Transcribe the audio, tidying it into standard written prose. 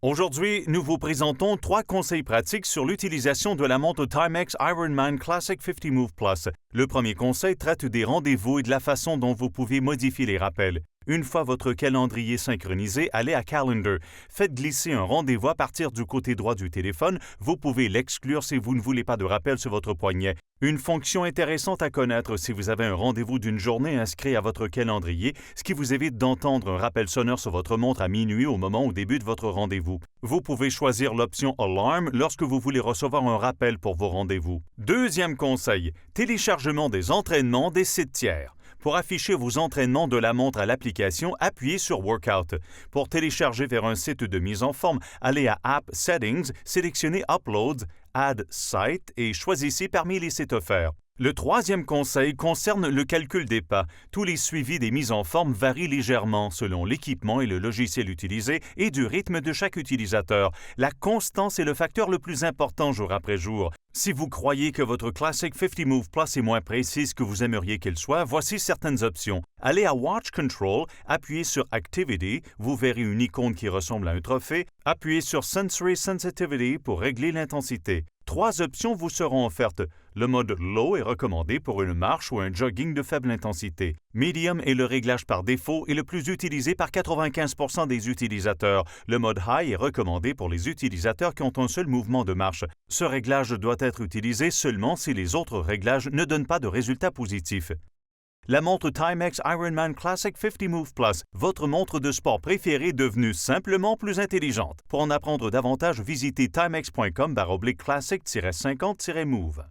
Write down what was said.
Aujourd'hui, nous vous présentons 3 conseils pratiques sur l'utilisation de la montre Timex Ironman Classic 50 Move Plus. Le premier conseil traite des rendez-vous et de la façon dont vous pouvez modifier les rappels. Une fois votre calendrier synchronisé, allez à Calendar. Faites glisser un rendez-vous à partir du côté droit du téléphone. Vous pouvez l'exclure si vous ne voulez pas de rappel sur votre poignet. Une fonction intéressante à connaître si vous avez un rendez-vous d'une journée inscrit à votre calendrier, ce qui vous évite d'entendre un rappel sonore sur votre montre à minuit au moment où débute votre rendez-vous. Vous pouvez choisir l'option Alarm lorsque vous voulez recevoir un rappel pour vos rendez-vous. Deuxième conseil, téléchargement des entraînements des sites tiers. Pour afficher vos entraînements de la montre à l'application, appuyez sur Workout. Pour télécharger vers un site de mise en forme, allez à App Settings, sélectionnez Uploads, Add Site et choisissez parmi les sites offerts. Le troisième conseil concerne le calcul des pas. Tous les suivis des mises en forme varient légèrement selon l'équipement et le logiciel utilisé et du rythme de chaque utilisateur. La constance est le facteur le plus important jour après jour. Si vous croyez que votre Classic 50 Move Plus est moins précise que vous aimeriez qu'elle soit, voici certaines options. Allez à Watch Control, appuyez sur Activity, vous verrez une icône qui ressemble à un trophée. Appuyez sur Sensory Sensitivity pour régler l'intensité. 3 options vous seront offertes. Le mode Low est recommandé pour une marche ou un jogging de faible intensité. Medium est le réglage par défaut et le plus utilisé par 95% des utilisateurs. Le mode High est recommandé pour les utilisateurs qui ont un seul mouvement de marche. Ce réglage doit être utilisé seulement si les autres réglages ne donnent pas de résultats positifs. La montre Timex Ironman Classic 50 Move Plus, votre montre de sport préférée devenue simplement plus intelligente. Pour en apprendre davantage, visitez timex.com/classic-50-move.